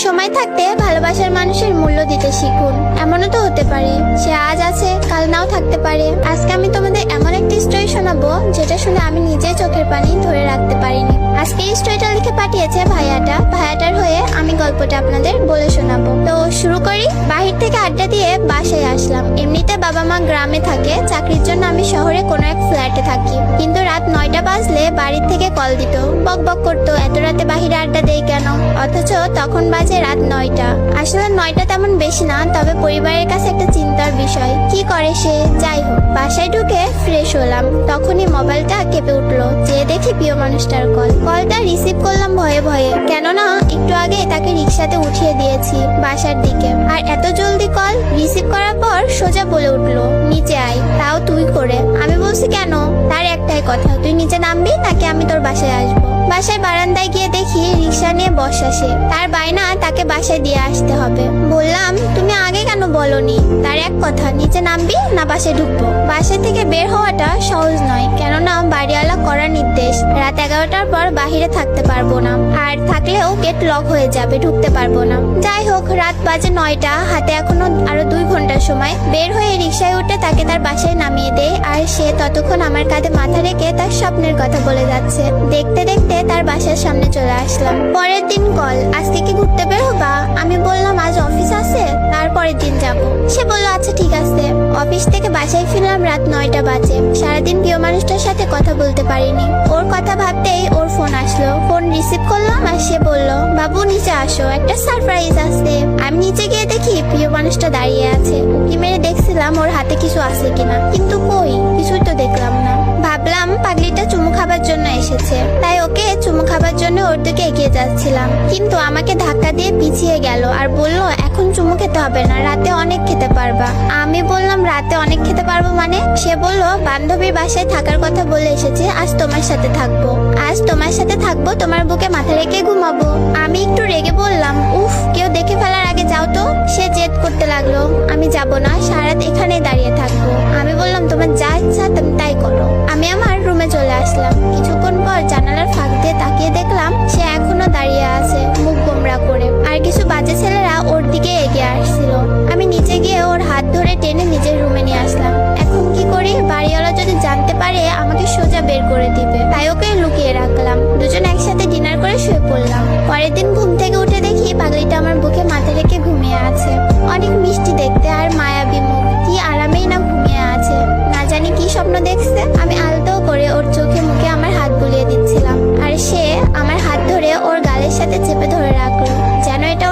সময় থাকতে ভালোবাসার মানুষের মূল্য দিতে শিখুন। এমনও তো হতে পারে সে আজ আছে কাল নাও থাকতে পারে। আজকে আমি তোমাদের এমন একটি স্টোরি শোনাবো যেটা শুনে আমি নিজে চোখের পানি ধরে রাখতে পারিনি। আজকে এই স্টোরিটা লিখে পাঠিয়েছে ভাইয়াটার হয়ে আমি গল্পটা আপনাদের বলে শোনাবো। তো শুরু করি। বাহির থেকে আড্ডা দিয়ে বাসায় আসলাম। এমনিতে বাবা মা গ্রামে থাকে, চাকরির জন্য আমি শহরে কোনো এক ফ্ল্যাটে থাকি। কিন্তু রাত 9টা বাজলে বাড়ির থেকে কল দিত, বক বক করতো এত রাতে বাহিরে আড্ডা দেই কেন, অথচ তখন বাজে রাত 9টা। আসলে 9টা তেমন বেশি না, তবে পরিবারের কাছে একটা চিন্তার বিষয়। কি করে সে? যাই হোক, বাসায় ঢুকে ফ্রেশ হলাম, তখনই মোবাইলটা কেঁপে উঠলো। যে দেখি প্রিয় মানুষটার কলটা রিসিভ করলাম ভয়ে ভয়ে, কেননা একটু আগে তাকে রিক্সাতে উঠিয়ে দিয়েছি বাসার দিকে। আর এত জলদি কল রিসিভ করার পর সোজা বলে উঠলো, নিচে আয়, তাও তুই করে। আমি বলছি কেন? তার একটাই কথা, তুই নিচে নামবি নাকি আমি তোর বাসায় আসবো। বাসায় বারান্দায় গিয়ে দেখি রিক্সা নিয়ে বসা সে। তার বায়না তাকে বাসায় দিয়ে আসতে হবে। বললাম, তুমি আগে কেন বলনি? তার এক কথা, নিচে নামবি না বাসায় ঢুকবো। বাসা থেকে বের হওয়াটা সহজ নয়, কেননা বাড়িওয়ালা করা নির্দেশ রাত 11টার পর বাহিরে থাকতে পারবো না, আর থাকলেও গেট লক হয়ে যাবে, ঢুকতে পারবো না। যাই হোক, রাত বাজে 9টা, হাতে এখনো আরো 2 ঘন্টার সময়। বের হয়ে রিক্সায় উঠে তাকে তার বাসায় নামিয়ে দেয়, আর সে ততক্ষণ আমার কাঁধে মাথা রেখে তার স্বপ্নের কথা বলে যাচ্ছে। দেখতে দেখতে তার বাসার সামনে চলে আসলাম। পরের দিন কল, আজকে কি ঘুরতে বের হবা? আমি বললাম আজ অফিস আছে, তারপরের দিন যাব। সে বলল আচ্ছা ঠিক আছে। অফিস থেকে বাসায় ফিরলাম রাত 9টা বাজে। সারাদিন প্রিয় মানুষটার সাথে কথা বলতে পারিনি। ওর কথা ভাবতেই ওর ফোন আসলো। ফোন রিসিভ করলাম আর সে বলল, বাবু নিচে আসো, একটা সারপ্রাইজ আছে। আমি নিচে গিয়ে দেখি প্রিয় মানুষটা দাঁড়িয়ে আছে। উকি মেরে দেখছিলাম ওর হাতে কিছু আছে কিনা, কিন্তু কই, কিছুই তো দেখলাম না। ভাবলাম পাগলিটা চুমু খাবার জন্য এসেছে, তাই ওকে চুমু খাবার জন্য ওর দিকে এগিয়ে যাচ্ছিলাম। কিন্তু আমাকে ধাক্কা দিয়ে পিছিয়ে গেল আর বলল, এখন চুমু খেতে হবে না, রাতে অনেক খেতে পারবা। আমি বললাম, রাতে অনেক খেতে পারবো মানে? সে বলল, বান্ধবীর বাসায় থাকার কথা বলে এসেছে, আজ তোমার সাথে থাকবো। আজ তোমার সাথে থাকবো, তোমার বুকে মাথা রেখে ঘুমাবো। আমি একটু রেগে বললাম, উফ, কেউ দেখে ফেলার আগে যাও তো। সে জেদ করতে লাগলো, আমি যাব না, সারারাত এখানে দাঁড়িয়ে থাকবো। আমি বললাম, তোমার যা ইচ্ছা তুমি তাই করো। আমি আমার রুমে চলে আসলাম। কিছুক্ষণ পর জানালার ফাঁক দিয়ে তাকিয়ে দেখলাম সে এখনো দাঁড়িয়ে আছে, মুখ গোমড়া করে, আর কিছু বাজে ছেলেরা ওর দিকে এগিয়ে আসছিল। আমি নিচে গিয়ে ওর হাত ধরে টেনে নিজের রুমে নিয়ে আসলাম। এখন কি করি? বাড়িওয়ালা যদি জানতে পারে আমাকে সোজা বের করে দিবে, তাই ওকে লুকিয়ে রাখলাম। দুজন একসাথে ডিনার করে শুয়ে পড়লাম। পরের দিন ঘুম থেকে